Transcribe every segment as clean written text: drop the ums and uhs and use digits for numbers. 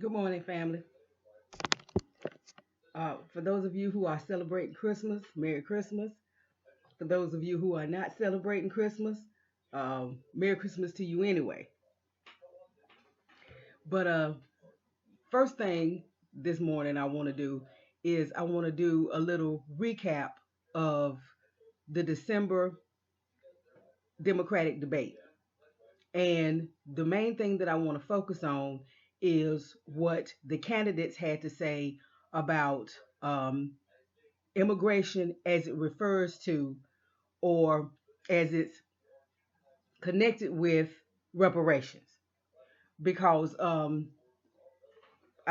Good morning, family. For those of you who are celebrating Christmas, Merry Christmas. For those of you who are not celebrating Christmas, Merry Christmas to you anyway. But first thing this morning I want to do is I want to do a little recap of the December Democratic debate. And the main thing that I want to focus on is what the candidates had to say about immigration as it refers to or as it's connected with reparations. Because I've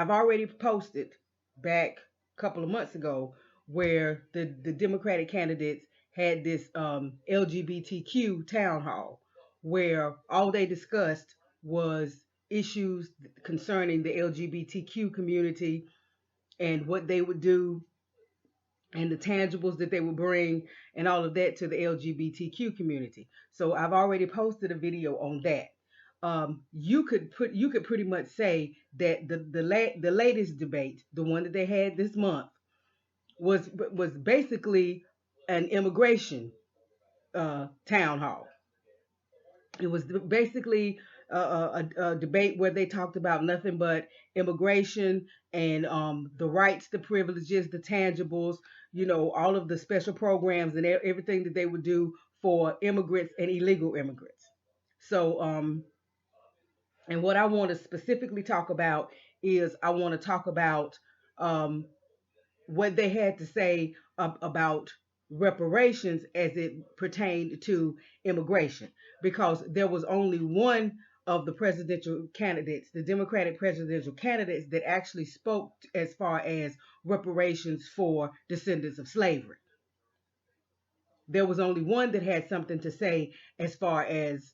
already posted back a couple of months ago where the Democratic candidates had this LGBTQ town hall where all they discussed was issues concerning the LGBTQ community and what they would do and the tangibles that they would bring and all of that to the LGBTQ community. So I've already posted a video on that. You could pretty much say that the latest debate, the one that they had this month, was basically an immigration town hall. It was basically a debate where they talked about nothing but immigration and the rights, the privileges, the tangibles, all of the special programs and everything that they would do for immigrants and illegal immigrants. So, and what I want to specifically talk about is I want to talk about um, what they had to say about reparations as it pertained to immigration, because there was only one of the presidential candidates, the Democratic presidential candidates, that actually spoke as far as reparations for descendants of slavery. There was only one that had something to say as far as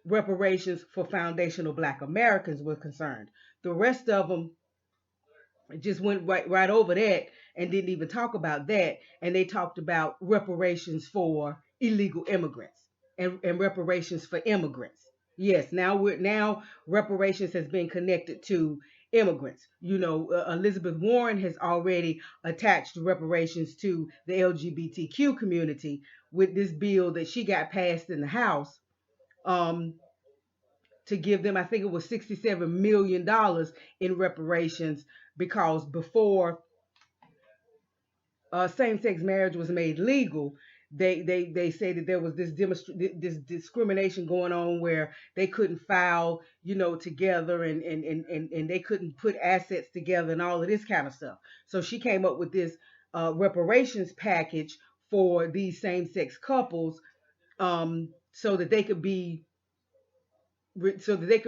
reparations for foundational Black Americans were concerned. The rest of them just went right over that and didn't even talk about that. And they talked about reparations for illegal immigrants and reparations for immigrants. Yes, now reparations has been connected to immigrants. Elizabeth Warren has already attached reparations to the LGBTQ community with this bill that she got passed in the House. Um, to give them, I think it was $67 million in reparations, because before same-sex marriage was made legal, they say that there was this discrimination going on where they couldn't file, together, and they couldn't put assets together and all of this kind of stuff. So she came up with this reparations package for these same-sex couples, so that they could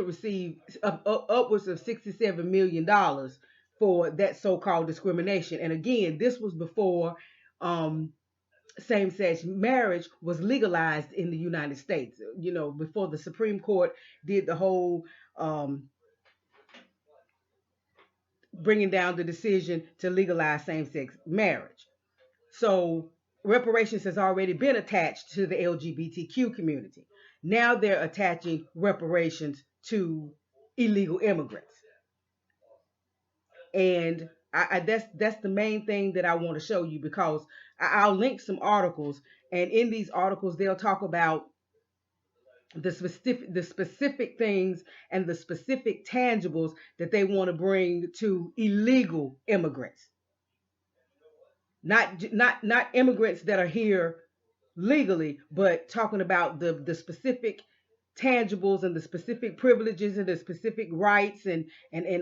receive upwards of $67 million for that so-called discrimination. And again, this was before um, same-sex marriage was legalized in the United States. Before the Supreme Court did the whole bringing down the decision to legalize same-sex marriage. So reparations has already been attached to the LGBTQ community. Now they're attaching reparations to illegal immigrants. And that's the main thing that I want to show you, because I'll link some articles, and in these articles they'll talk about the specific things and the specific tangibles that they want to bring to illegal immigrants, not immigrants that are here legally, but talking about the specific tangibles and the specific privileges and the specific rights and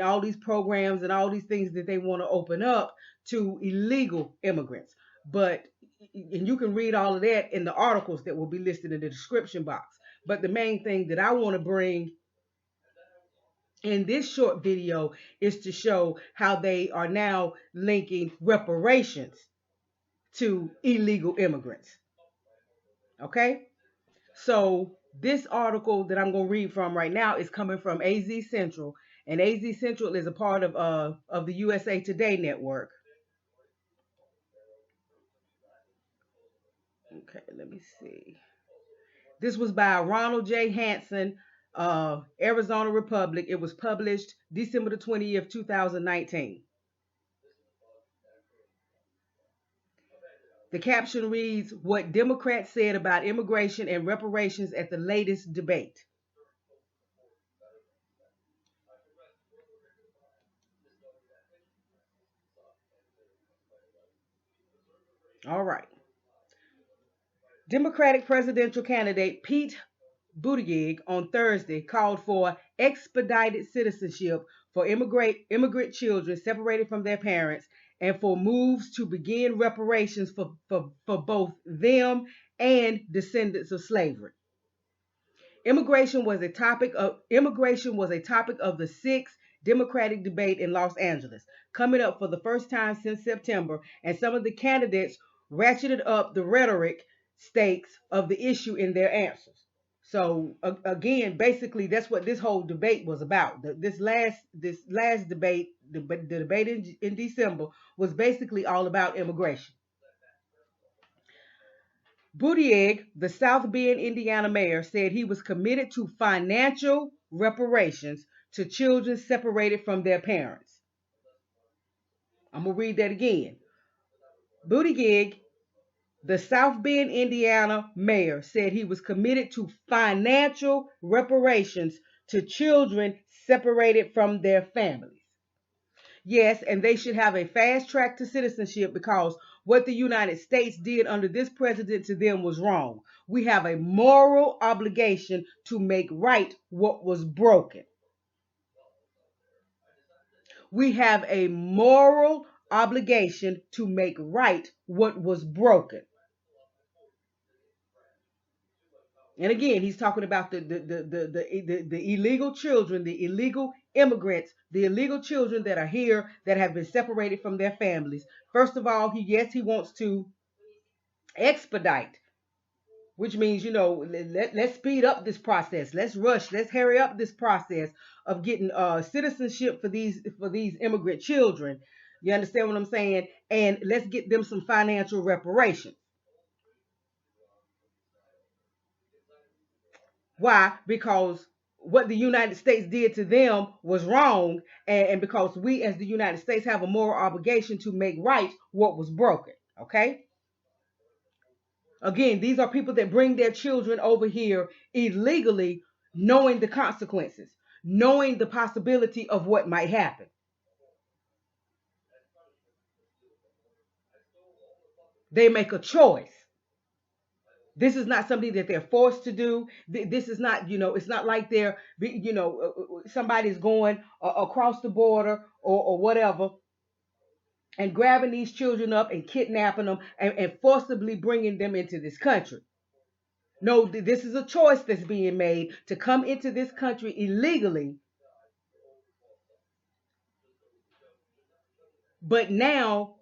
all these programs and all these things that they want to open up to illegal immigrants. But and you can read all of that in the articles that will be listed in the description box. But the main thing that I want to bring in this short video is to show how they are now linking reparations to illegal immigrants. Okay? So this article that I'm going to read from right now is coming from AZ Central, and AZ Central is a part of the USA Today network. Okay, let me see. This was by Ronald J. Hansen, Arizona Republic. It was published December the 20th, 2019. The caption reads, "What Democrats said about immigration and reparations at the latest debate." All right. Democratic presidential candidate Pete Buttigieg on Thursday called for expedited citizenship for immigrant children separated from their parents and for moves to begin reparations for both them and descendants of slavery. Immigration was a topic of the sixth Democratic debate in Los Angeles, coming up for the first time since September, and some of the candidates ratcheted up the rhetoric stakes of the issue in their answers. So again, basically, that's what this whole debate was about. This last debate, the debate in December, was basically all about immigration. Buttigieg, the South Bend, Indiana mayor, said he was committed to financial reparations to children separated from their parents. I'm going to read that again. Buttigieg, the South Bend, Indiana mayor, said he was committed to financial reparations to children separated from their families. Yes, and they should have a fast track to citizenship because what the United States did under this president to them was wrong. We have a moral obligation to make right what was broken. We have a moral obligation to make right what was broken. And again, he's talking about the illegal children, the illegal immigrants, the illegal children that are here that have been separated from their families. First of all, he wants to expedite, which means, let's speed up this process. Let's rush. Let's hurry up this process of getting citizenship for these immigrant children. You understand what I'm saying? And let's get them some financial reparations. Why? Because what the United States did to them was wrong, and because we as the United States have a moral obligation to make right what was broken. Okay? Again, these are people that bring their children over here illegally, knowing the consequences, knowing the possibility of what might happen. They make a choice. This is not something that they're forced to do. This is not, it's not like somebody's going across the border or whatever and grabbing these children up and kidnapping them and forcibly bringing them into this country. No, this is a choice that's being made to come into this country illegally. But now,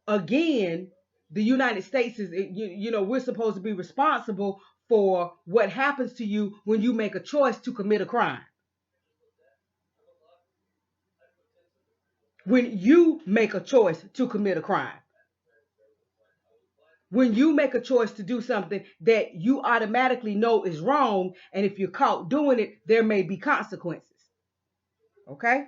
again, the United States is, we're supposed to be responsible for what happens to you when you make a choice to commit a crime. When you make a choice to commit a crime. When you make a choice to do something that you automatically know is wrong, and if you're caught doing it, there may be consequences. Okay?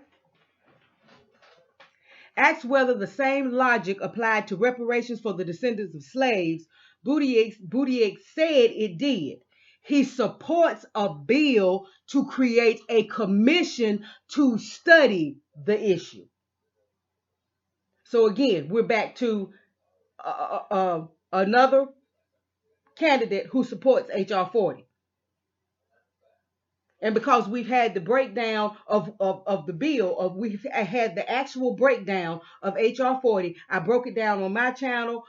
Asked whether the same logic applied to reparations for the descendants of slaves, Buttigieg said it did. He supports a bill to create a commission to study the issue. So again, we're back to another candidate who supports H.R. 40. And because we've had the breakdown of the bill, we've had the actual breakdown of H.R. 40. I broke it down on my channel.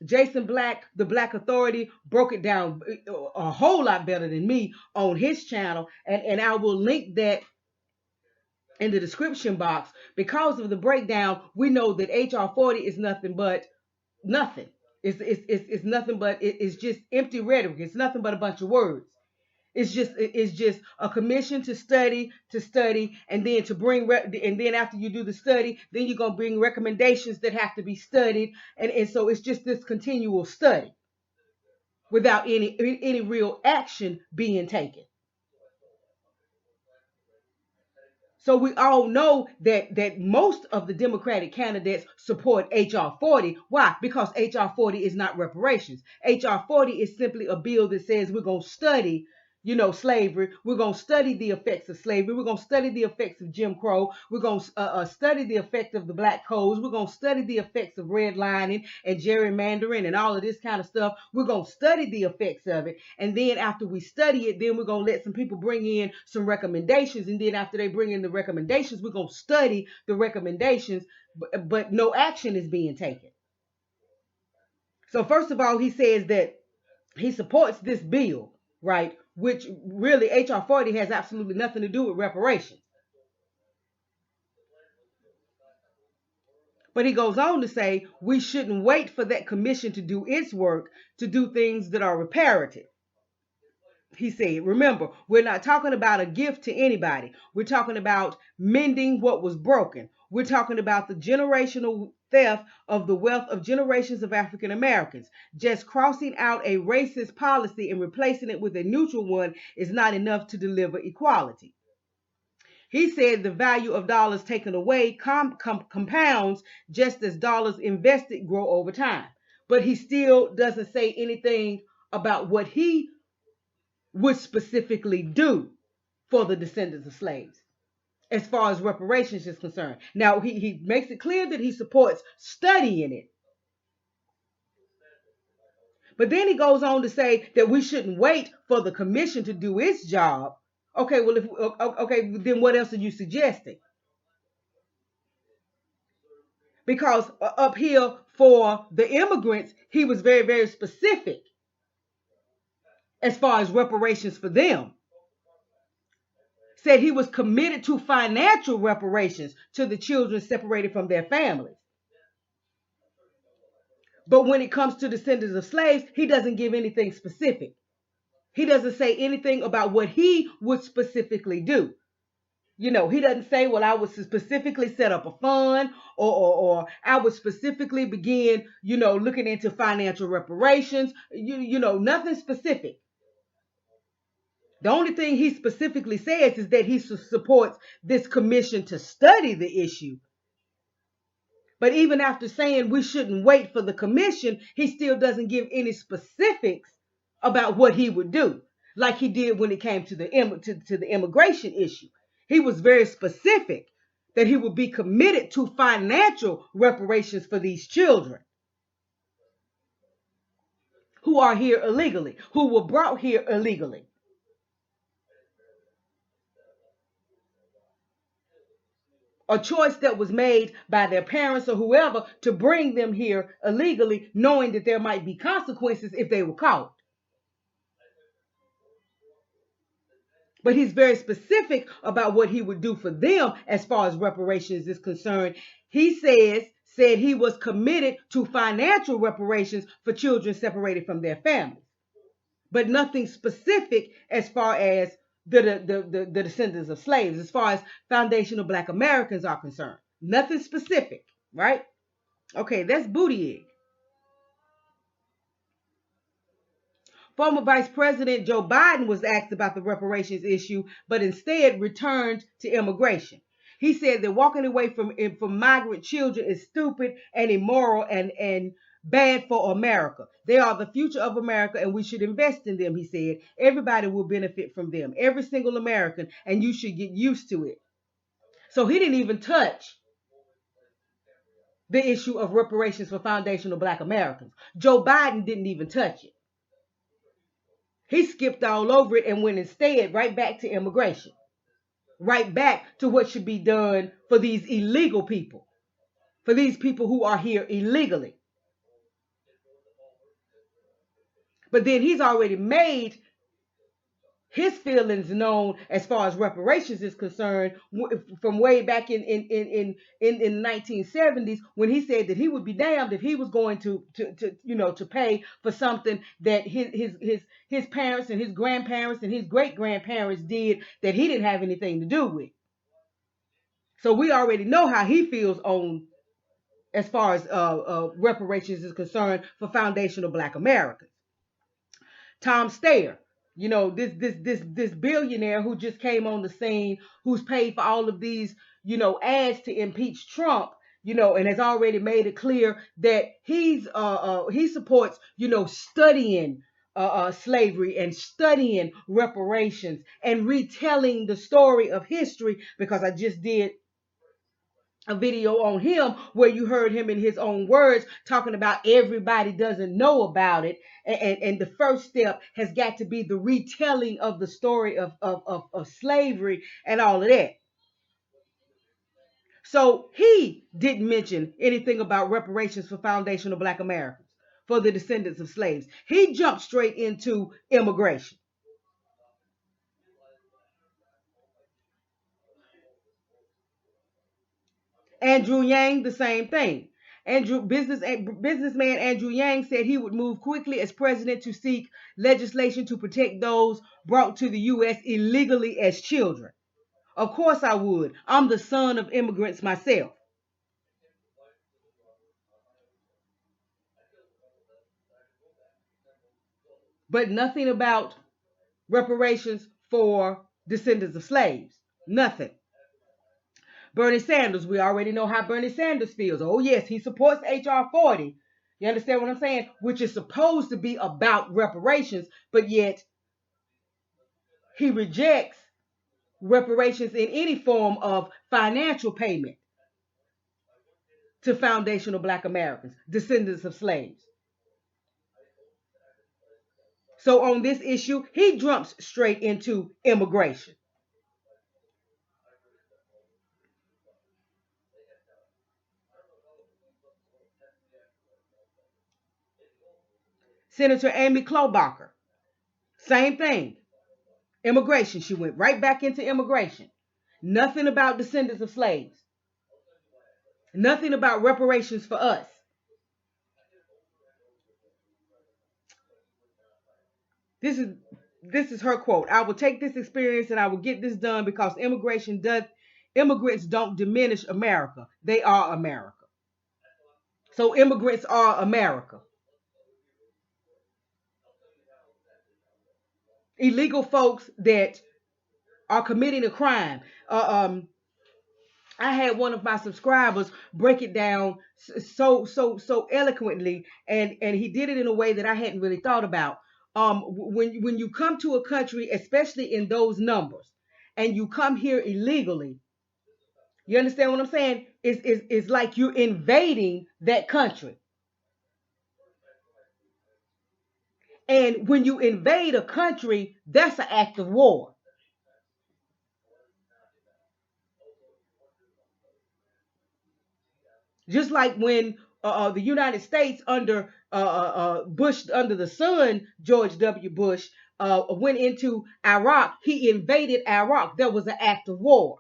Jason Black, the Black Authority, broke it down a whole lot better than me on his channel. And I will link that in the description box. Because of the breakdown, we know that H.R. 40 is nothing but nothing. It's nothing but it's just empty rhetoric. It's nothing but a bunch of words. It's just a commission to study, and then to bring and then after you do the study, then you're gonna bring recommendations that have to be studied, and so it's just this continual study. without any real action being taken. So we all know that most of the Democratic candidates support HR 40. Why? Because HR 40 is not reparations. HR 40 is simply a bill that says we're going to study, slavery. We're going to study the effects of slavery. We're going to study the effects of Jim Crow. We're going to study the effect of the black codes. We're going to study the effects of redlining and gerrymandering and all of this kind of stuff. We're going to study the effects of it. And then after we study it, then we're going to let some people bring in some recommendations. And then after they bring in the recommendations, we're going to study the recommendations, but no action is being taken. So first of all, he says that he supports this bill, right? Which really HR 40 has absolutely nothing to do with reparations. But he goes on to say we shouldn't wait for that commission to do its work to do things that are reparative. He said, remember, we're not talking about a gift to anybody. We're talking about mending what was broken. We're talking about the generational theft of the wealth of generations of African Americans. Just crossing out a racist policy and replacing it with a neutral one is not enough to deliver equality. He said the value of dollars taken away compounds just as dollars invested grow over time. But he still doesn't say anything about what he would specifically do for the descendants of slaves as far as reparations is concerned. Now, he makes it clear that he supports studying it. But then he goes on to say that we shouldn't wait for the commission to do its job. Okay, well, then what else are you suggesting? Because up here for the immigrants, he was very, very specific as far as reparations for them. Said he was committed to financial reparations to the children separated from their families. But when it comes to descendants of slaves, he doesn't give anything specific. He doesn't say anything about what he would specifically do. He doesn't say, well, I would specifically set up a fund or I would specifically begin, looking into financial reparations, nothing specific. The only thing he specifically says is that he supports this commission to study the issue. But even after saying we shouldn't wait for the commission, he still doesn't give any specifics about what he would do, like he did when it came to the immigration issue. He was very specific that he would be committed to financial reparations for these children who are here illegally, who were brought here illegally. A choice that was made by their parents or whoever to bring them here illegally, knowing that there might be consequences if they were caught. But he's very specific about what he would do for them as far as reparations is concerned. He said he was committed to financial reparations for children separated from their families, but nothing specific as far as the descendants of slaves, as far as foundational Black Americans are concerned. Nothing specific, right? Okay, that's Buttigieg. Former Vice President Joe Biden was asked about the reparations issue, but instead returned to immigration. He said that walking away from migrant children is stupid and immoral and bad for America. They are the future of America and we should invest in them, he said. Everybody will benefit from them, every single American, and you should get used to it. So he didn't even touch the issue of reparations for foundational Black Americans. Joe Biden didn't even touch it. He skipped all over it and went instead right back to immigration, right back to what should be done for these illegal people, for these people who are here illegally. But then he's already made his feelings known as far as reparations is concerned from way back in the 1970s, when he said that he would be damned if he was going to pay for something that his parents and his grandparents and his great grandparents did that he didn't have anything to do with. So we already know how he feels on as far as reparations is concerned for foundational Black Americans. Tom Steyer, this billionaire who just came on the scene, who's paid for all of these, ads to impeach Trump, and has already made it clear that he supports, studying slavery and studying reparations and retelling the story of history, because I just did a video on him where you heard him in his own words talking about everybody doesn't know about it, and the first step has got to be the retelling of the story of slavery and all of that. So he didn't mention anything about reparations for foundational Black Americans, for the descendants of slaves. He jumped straight into immigration. Andrew Yang, the same thing. Businessman Andrew Yang said he would move quickly as president to seek legislation to protect those brought to the U.S. illegally as children. Of course I would. I'm the son of immigrants myself. But nothing about reparations for descendants of slaves. Nothing. Bernie Sanders, we already know how Bernie Sanders feels. Oh, yes, he supports H.R. 40. You understand what I'm saying? Which is supposed to be about reparations, but yet he rejects reparations in any form of financial payment to foundational Black Americans, descendants of slaves. So on this issue, he jumps straight into immigration. Senator Amy Klobuchar, same thing. Immigration. She went right back into immigration. Nothing about descendants of slaves. Nothing about reparations for us. This is her quote. I will take this experience and I will get this done because immigrants don't diminish America. They are America. So immigrants are America. Illegal folks that are committing a crime. I had one of my subscribers break it down so eloquently, and he did it in a way that I hadn't really thought about. When you come to a country, especially in those numbers, and you come here illegally, you understand what I'm saying? It's like you're invading that country. And when you invade a country, that's an act of war. Just like when the United States under Bush, under the son, George W. Bush, went into Iraq, he invaded Iraq. There was an act of war.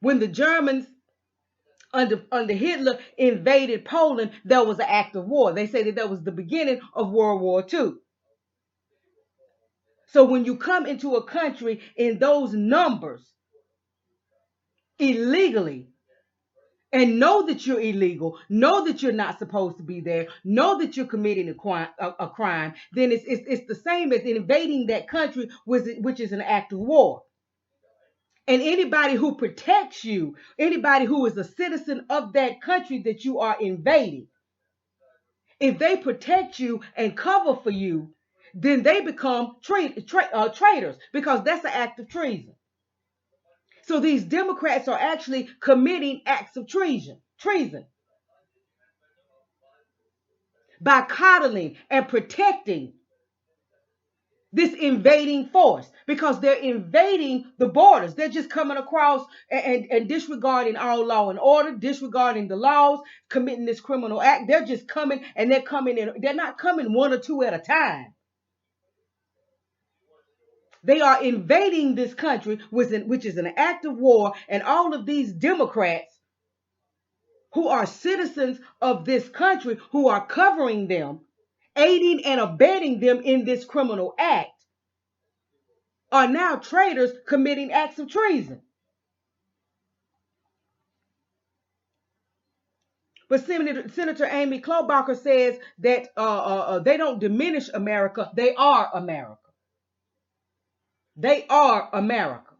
When the Germans under Hitler invaded Poland, there was an act of war. They say that was the beginning of World War II. So when you come into a country in those numbers illegally, and know that you're illegal, know that you're not supposed to be there, know that you're committing a crime, then it's the same as invading that country, which is an act of war. And anybody who protects you, anybody who is a citizen of that country that you are invading, if they protect you and cover for you, then they become traitors, because that's an act of treason. So these Democrats are actually committing acts of treason by coddling and protecting this invading force, because they're invading the borders. They're just coming across and disregarding all law and order, disregarding the laws, committing this criminal act. They're just coming, and they're coming in. They're not coming one or two at a time. They are invading this country, which is an act of war, and all of these Democrats who are citizens of this country, who are covering them, aiding and abetting them in this criminal act, are now traitors committing acts of treason. But Senator Amy Klobuchar says that they don't diminish America. They are America. They are America.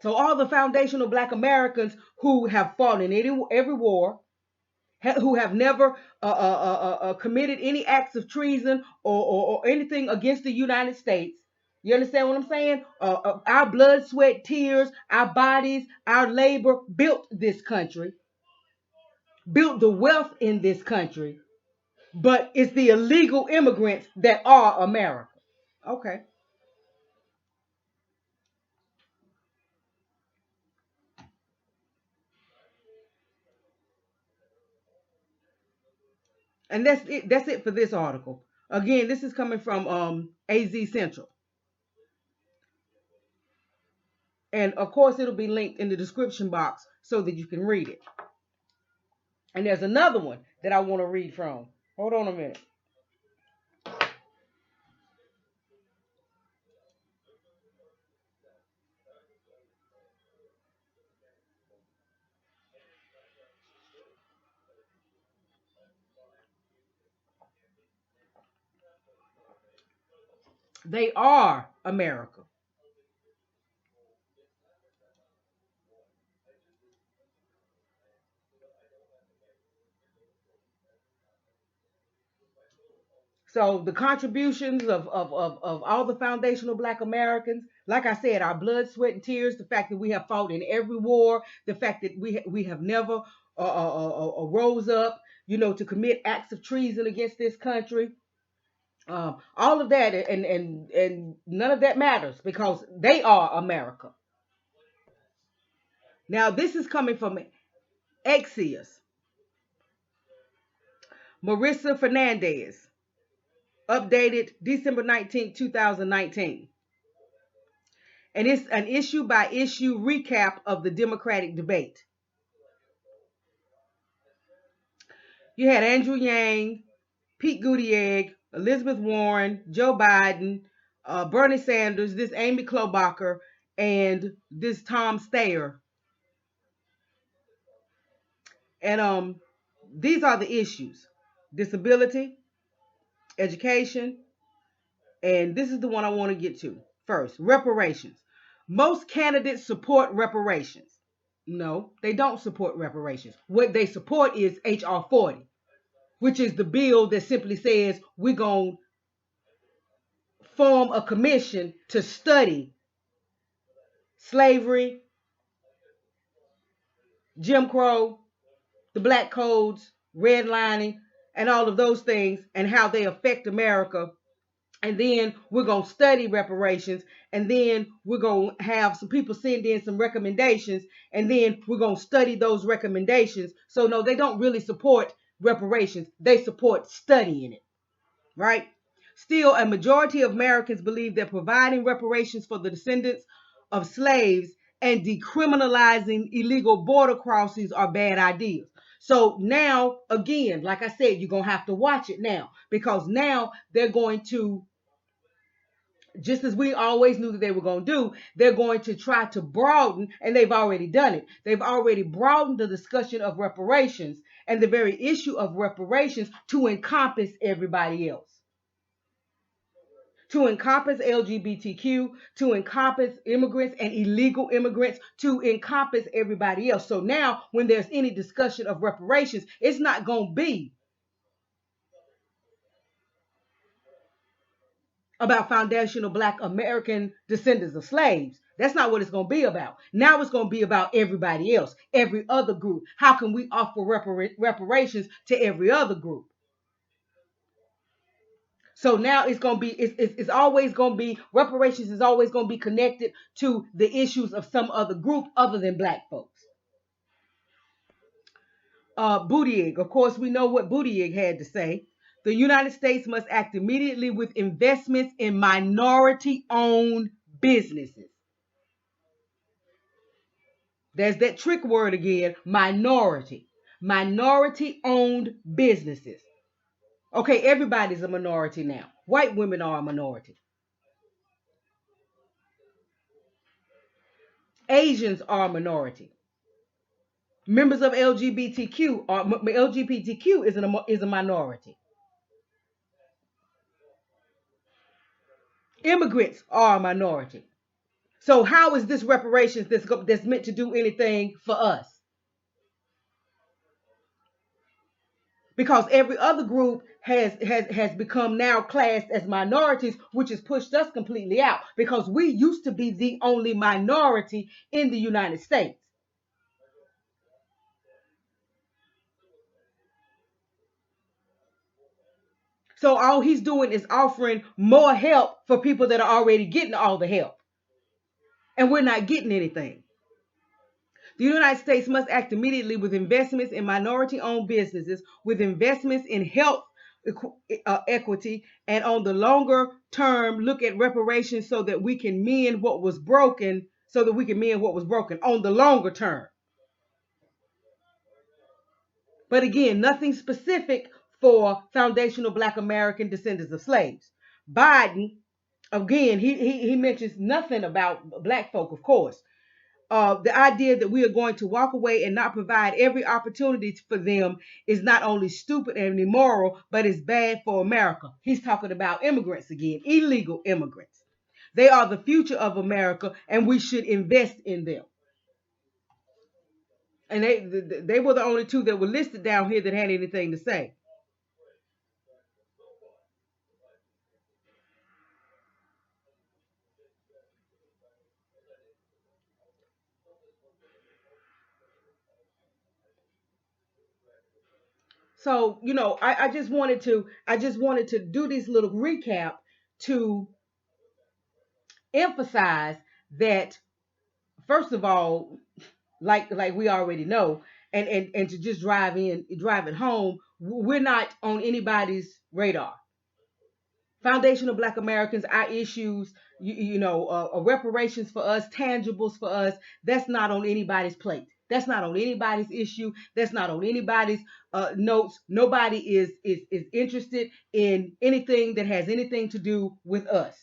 So all the foundational Black Americans who have fought in every war, who have never committed any acts of treason or anything against the United States. You understand what I'm saying? Our blood, sweat, tears, our bodies, our labor built this country, built the wealth in this country, but it's the illegal immigrants that are America. Okay. And that's it. That's it for this article. Again, this is coming from AZ Central. And of course, it'll be linked in the description box so that you can read it. And there's another one that I want to read from. Hold on a minute. They are America. So the contributions of all the foundational Black Americans, like I said, our blood, sweat, and tears, the fact that we have fought in every war, the fact that we have never rose up, to commit acts of treason against this country. All of that, and none of that matters because they are America. Now, this is coming from Axios. Marissa Fernandez, updated December 19th, 2019. And it's an issue by issue recap of the Democratic debate. You had Andrew Yang, Pete Buttigieg, Elizabeth Warren, Joe Biden, Bernie Sanders, this Amy Klobuchar, and this Tom Steyer. And these are the issues: disability, education, and this is the one I want to get to first: reparations. Most candidates support reparations. No, they don't support reparations. What they support is H.R. 40, which is the bill that simply says we're going to form a commission to study slavery, Jim Crow, the black codes, redlining, and all of those things and how they affect America. And then we're going to study reparations. And then we're going to have some people send in some recommendations. And then we're going to study those recommendations. So, no, they don't really support reparations. They support studying it, right? Still, a majority of Americans believe that providing reparations for the descendants of slaves and decriminalizing illegal border crossings are bad ideas. So now, again, like I said, you're going to have to watch it now because now they're going to, just as we always knew that they were going to do, they're going to try to broaden, and they've already done it. They've already broadened the discussion of reparations and the very issue of reparations to encompass everybody else, to encompass LGBTQ, to encompass immigrants and illegal immigrants, to encompass everybody else. So now when there's any discussion of reparations, it's not going to be about foundational Black American descendants of slaves. That's not what it's going to be about. Now it's going to be about everybody else, every other group. How can we offer reparations to every other group? So now it's going to be, it's always going to be, reparations is always going to be connected to the issues of some other group other than Black folks. Buttigieg, of course, we know what Buttigieg had to say. The United States must act immediately with investments in minority-owned businesses. There's that trick word again, minority. Minority-owned businesses. Okay, everybody's a minority now. White women are a minority. Asians are a minority. Members of LGBTQ is a minority. Immigrants are a minority. So how is this reparations that's meant to do anything for us? Because every other group has become now classed as minorities, which has pushed us completely out because we used to be the only minority in the United States. So all he's doing is offering more help for people that are already getting all the help. And we're not getting anything. The United States must act immediately with investments in minority-owned businesses, with investments in health equity, and on the longer term, look at reparations so that we can mend what was broken, on the longer term. But again, nothing specific for foundational Black American descendants of slaves. Biden, again, he mentions nothing about Black folk, of course. The idea that we are going to walk away and not provide every opportunity for them is not only stupid and immoral, but it's bad for America. He's talking about immigrants again, illegal immigrants. They are the future of America, and we should invest in them. And they were the only two that were listed down here that had anything to say. So, I just wanted to do this little recap to emphasize that, first of all, like we already know, and to just drive it home, we're not on anybody's radar. Foundational Black Americans, our issues, reparations for us, tangibles for us, that's not on anybody's plate. That's not on anybody's issue. That's not on anybody's notes. Nobody is interested in anything that has anything to do with us.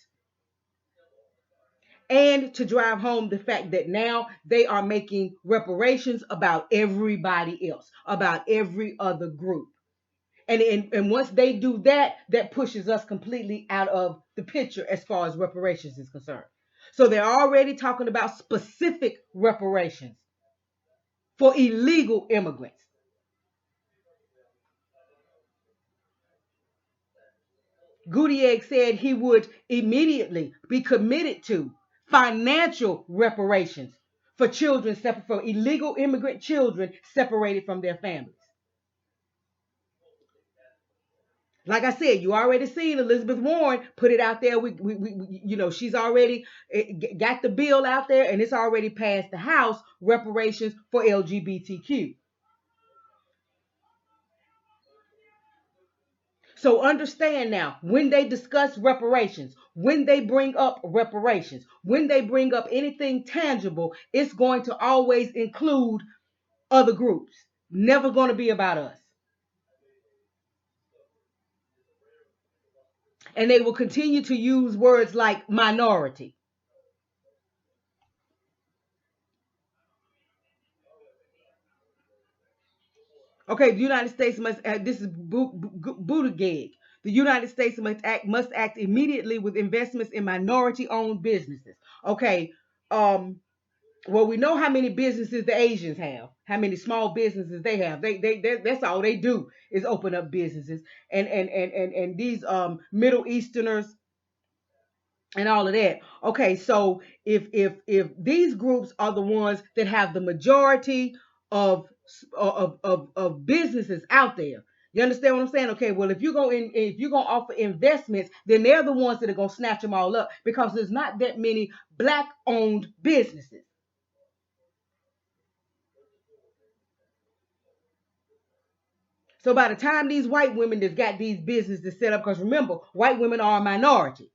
And to drive home the fact that now they are making reparations about everybody else, about every other group. And once they do that, that pushes us completely out of the picture as far as reparations is concerned. So they're already talking about specific reparations for illegal immigrants. Gutierrez said he would immediately be committed to financial reparations for for illegal immigrant children separated from their families. Like I said, you already seen Elizabeth Warren put it out there. She's already got the bill out there, and it's already passed the House, reparations for LGBTQ. So understand now, when they discuss reparations, when they bring up reparations, when they bring up anything tangible, it's going to always include other groups. Never going to be about us. And they will continue to use words like minority. Okay, the United States must act. This is Buttigieg. The United States must act immediately with investments in minority-owned businesses. Okay, well, we know how many businesses the Asians have, how many small businesses they have. That's all they do is open up businesses, and these Middle Easterners and all of that. Okay, so if these groups are the ones that have the majority of businesses out there, you understand what I'm saying? Okay, well, if you're gonna offer investments, then they're the ones that are gonna snatch them all up because there's not that many Black-owned businesses. So by the time these white women that's got these businesses set up, because remember, white women are a minority.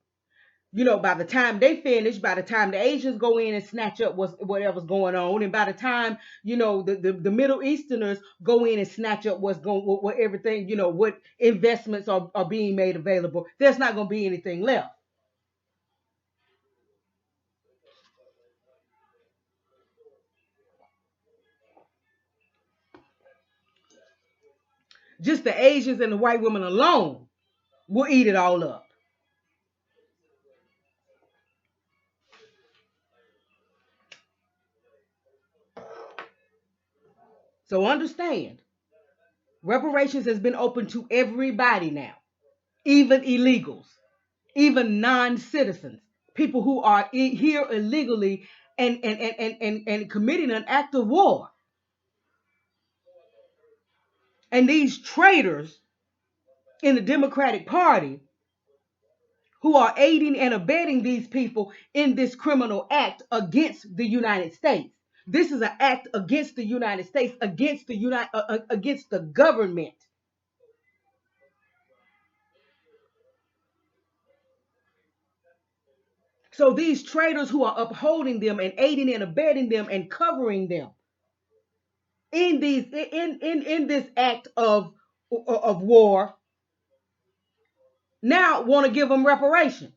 By the time they finish, by the time the Asians go in and snatch up whatever's going on, and by the time the Middle Easterners go in and snatch up what everything, what investments are being made available, there's not going to be anything left. Just the Asians and the white women alone will eat it all up. So understand, reparations has been open to everybody now, even illegals, even non-citizens, people who are here illegally and committing an act of war. And these traitors in the Democratic Party who are aiding and abetting these people in this criminal act against the United States. This is an act against the United States, against the government. So these traitors who are upholding them and aiding and abetting them and covering them in this act of war now want to give them reparations.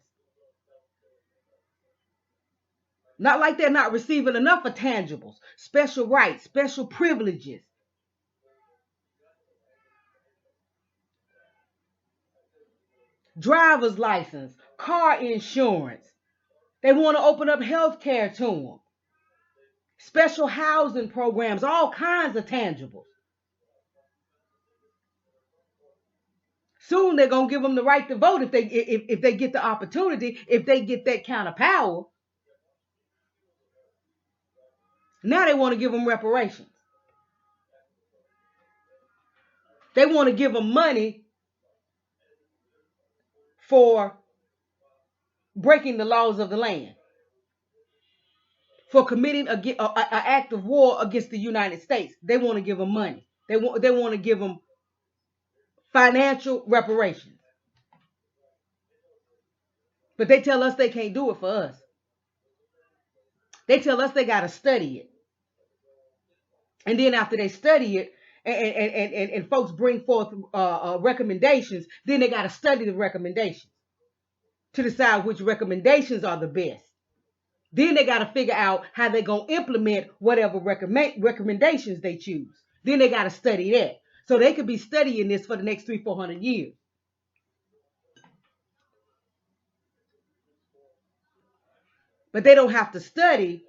Not like they're not receiving enough of tangibles, special rights, special privileges. Driver's license, car insurance. They want to open up health care to them. Special housing programs, all kinds of tangibles. Soon they're going to give them the right to vote if they get the opportunity, if they get that kind of power. Now they want to give them reparations. They want to give them money for breaking the laws of the land, for committing an act of war against the United States. They want to give them money. They want to give them financial reparations. But they tell us they can't do it for us. They tell us they got to study it. And then after they study it, and folks bring forth recommendations, then they got to study the recommendations to decide which recommendations are the best. Then they got to figure out how they're going to implement whatever recommendations they choose. Then they got to study that. So they could be studying this for the next 300-400 years. But they don't have to study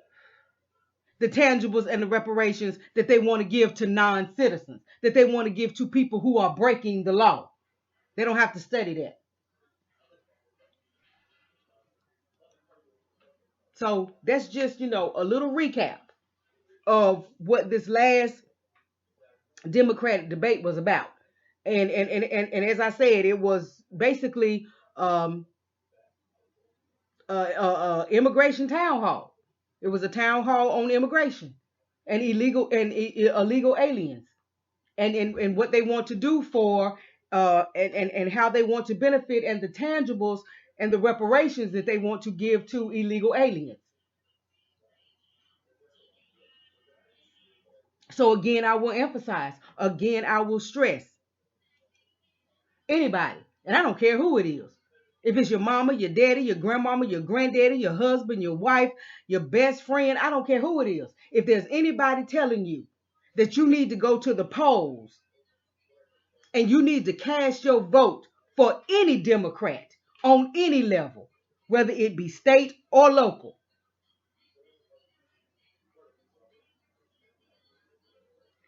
the tangibles and the reparations that they want to give to non-citizens, that they want to give to people who are breaking the law. They don't have to study that. So that's just, a little recap of what this last Democratic debate was about. And as I said, it was basically immigration town hall. It was a town hall on immigration and illegal aliens, and what they want to do for and how they want to benefit, and the tangibles and the reparations that they want to give to illegal aliens. So again, I will emphasize, again, I will stress, anybody, and I don't care who it is. If it's your mama, your daddy, your grandmama, your granddaddy, your husband, your wife, your best friend, I don't care who it is. If there's anybody telling you that you need to go to the polls and you need to cast your vote for any Democrat on any level, whether it be state or local,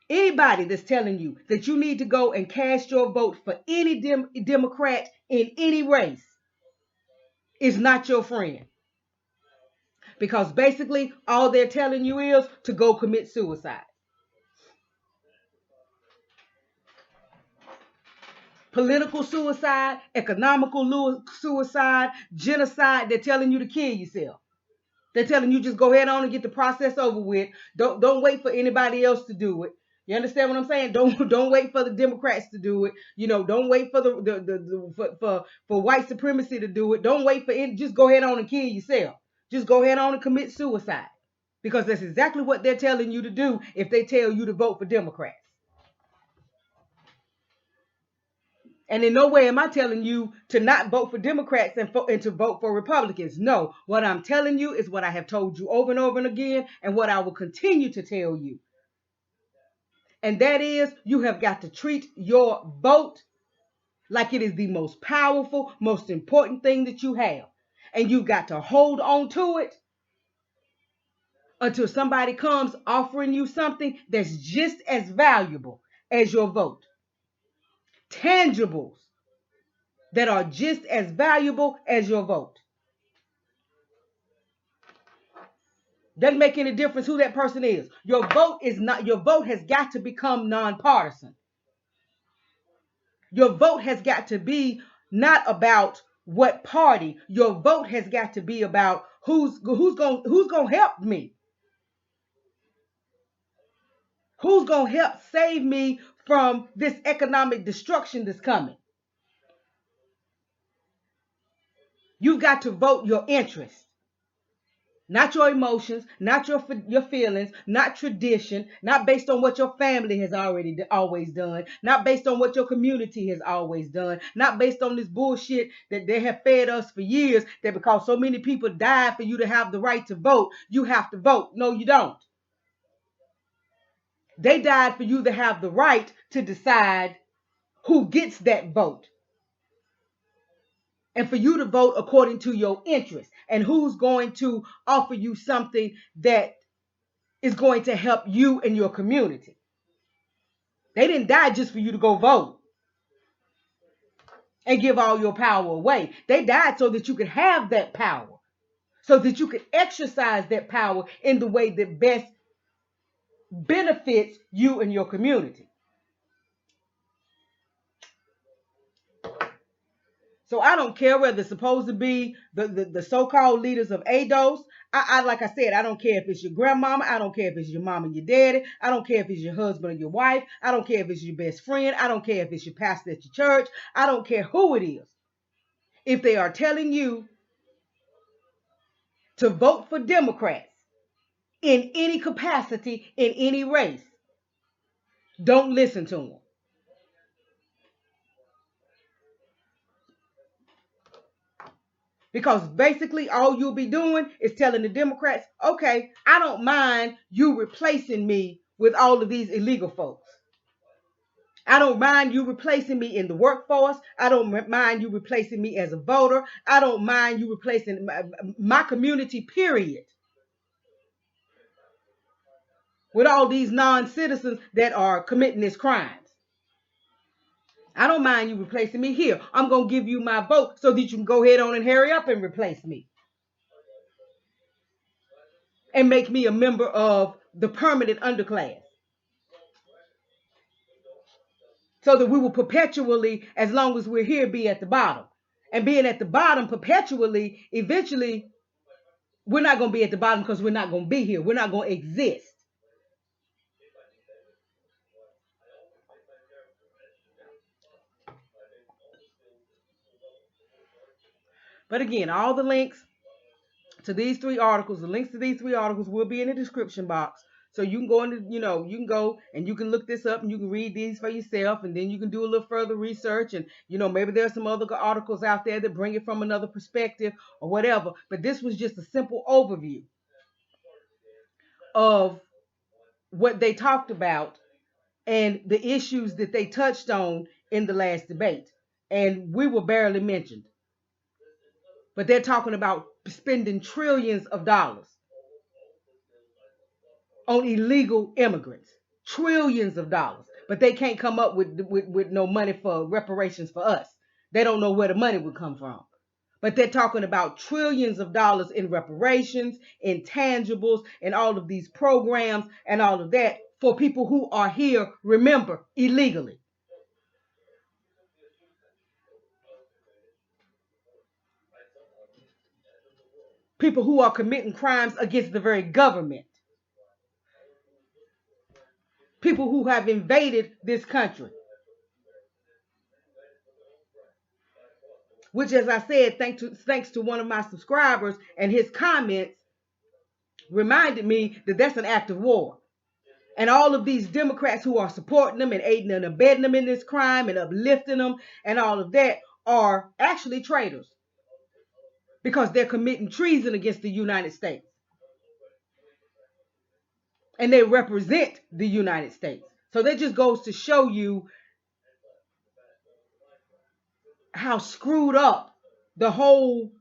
anybody that's telling you that you need to go and cast your vote for any Democrat in any race is not your friend. Because basically all they're telling you is to go commit suicide. Political suicide, economical suicide, genocide. They're telling you to kill yourself. They're telling you just go ahead on and get the process over with. Don't wait for anybody else to do it. You understand what I'm saying? Don't wait for the Democrats to do it. Don't wait for for white supremacy to do it. Don't wait for it. Just go ahead on and kill yourself. Just go ahead on and commit suicide. Because that's exactly what they're telling you to do if they tell you to vote for Democrats. And in no way am I telling you to not vote for Democrats and to vote for Republicans. No, what I'm telling you is what I have told you over and over and again, and what I will continue to tell you. And that is, you have got to treat your vote like it is the most powerful, most important thing that you have. And you've got to hold on to it until somebody comes offering you something that's just as valuable as your vote. Tangibles that are just as valuable as your vote. Doesn't make any difference who that person is. Your vote has got to become nonpartisan. Your vote has got to be not about what party. Your vote has got to be about who's going to help me. Who's going to help save me from this economic destruction that's coming? You've got to vote your interest. Not your emotions, not your feelings, not tradition, not based on what your family has always done, not based on what your community has always done, not based on this bullshit that they have fed us for years, that because so many people died for you to have the right to vote, you have to vote. No, you don't. They died for you to have the right to decide who gets that vote. And for you to vote according to your interests and who's going to offer you something that is going to help you and your community. They didn't die just for you to go vote and give all your power away. They died so that you could have that power, so that you could exercise that power in the way that best benefits you and your community. So I don't care whether it's supposed to be the so-called leaders of FBADOS. Like I said, I don't care if it's your grandmama. I don't care if it's your mom and your daddy. I don't care if it's your husband or your wife. I don't care if it's your best friend. I don't care if it's your pastor at your church. I don't care who it is. If they are telling you to vote for Democrats in any capacity, in any race, don't listen to them. Because basically all you'll be doing is telling the Democrats, okay, I don't mind you replacing me with all of these illegal folks. I don't mind you replacing me in the workforce. I don't mind you replacing me as a voter. I don't mind you replacing my community, period, with all these non-citizens that are committing these crimes. I don't mind you replacing me here. I'm going to give you my vote so that you can go ahead on and hurry up and replace me. And make me a member of the permanent underclass. So that we will perpetually, as long as we're here, be at the bottom. And being at the bottom perpetually, eventually, we're not going to be at the bottom because we're not going to be here. We're not going to exist. But again, all the links to these 3 articles, the links to these 3 articles will be in the description box. So you can go into, you can go and you can look this up and you can read these for yourself, and then you can do a little further research, and maybe there's some other articles out there that bring it from another perspective or whatever. But this was just a simple overview of what they talked about and the issues that they touched on in the last debate. And we were barely mentioned. But they're talking about spending trillions of dollars on illegal immigrants. Trillions of dollars. But they can't come up with no money for reparations for us. They don't know where the money would come from. But they're talking about trillions of dollars in reparations, intangibles, and all of these programs and all of that for people who are here, remember, illegally. People who are committing crimes against the very government. People who have invaded this country. Which, as I said, thanks to one of my subscribers and his comments, reminded me that that's an act of war. And all of these Democrats who are supporting them and aiding and abetting them in this crime and uplifting them and all of that are actually traitors. Because they're committing treason against the United States. And they represent the United States. So that just goes to show you how screwed up the whole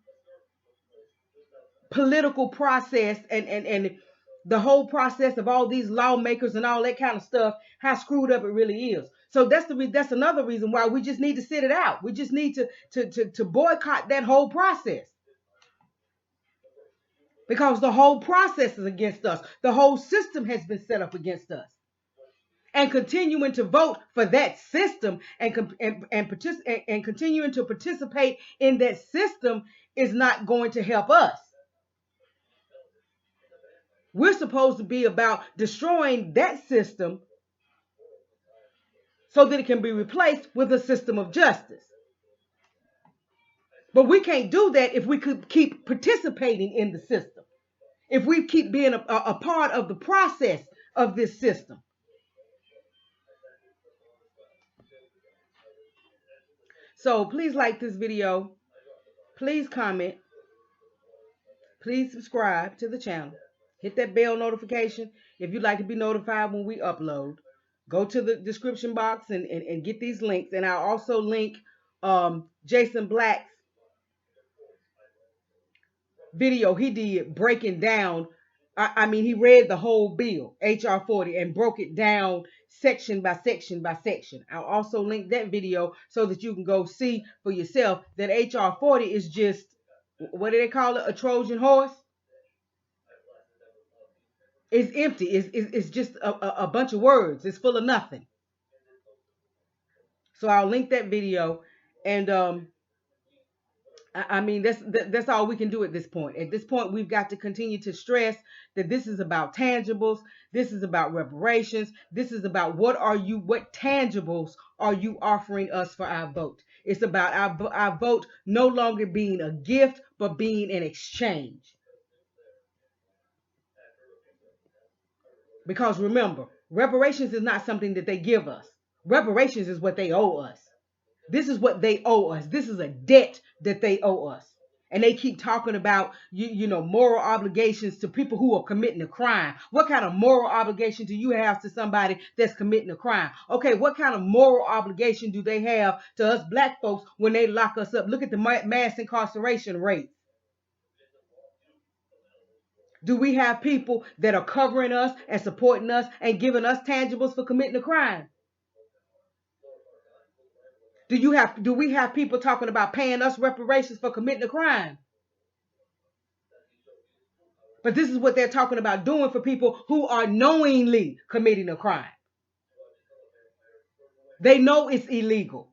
political process and the whole process of all these lawmakers and all that kind of stuff, how screwed up it really is. So that's another reason why we just need to sit it out. We just need to boycott that whole process. Because the whole process is against us. The whole system has been set up against us. And continuing to vote for that system and continuing to participate in that system is not going to help us. We're supposed to be about destroying that system so that it can be replaced with a system of justice. But we can't do that if we could keep participating in the system, if we keep being a part of the process of this system. So please like this video. Please comment. Please subscribe to the channel. Hit that bell notification if you'd like to be notified when we upload. Go to the description box and get these links. And I'll also link Jason Black's video he did breaking down. I mean, he read the whole bill, H.R. 40, and broke it down section by section by section. I'll also link that video so that you can go see for yourself that H.R. 40 is just, what do they call it, a Trojan horse? It's empty. It's just a bunch of words. It's full of nothing. So I'll link that video. And I mean, that's all we can do at this point. At this point, we've got to continue to stress that this is about tangibles. This is about reparations. This is about what tangibles are you offering us for our vote? It's about our vote no longer being a gift, but being an exchange. Because remember, reparations is not something that they give us. Reparations is what they owe us. This is what they owe us. This is a debt that they owe us. And they keep talking about, you know, moral obligations to people who are committing a crime. What kind of moral obligation do you have to somebody that's committing a crime? Okay, what kind of moral obligation do they have to us black folks when they lock us up? Look at the mass incarceration rate. Do we have people that are covering us and supporting us and giving us tangibles for committing a crime? Do we have people talking about paying us reparations for committing a crime? But this is what they're talking about doing for people who are knowingly committing a crime. They know it's illegal.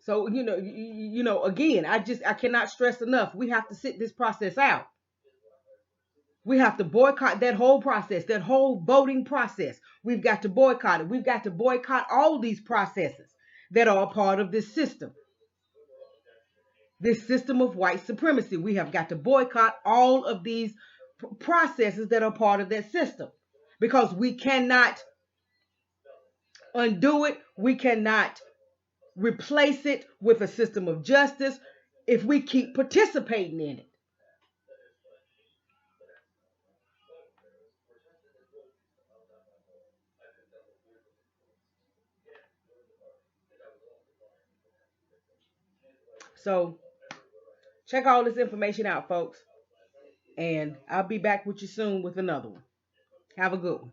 So, again, I cannot stress enough. We have to sit this process out. We have to boycott that whole process, that whole voting process. We've got to boycott it. We've got to boycott all these processes that are a part of this system of white supremacy. We have got to boycott all of these processes that are part of that system, because we cannot undo it. We cannot replace it with a system of justice if we keep participating in it. So check all this information out, folks. And I'll be back with you soon with another one. Have a good one.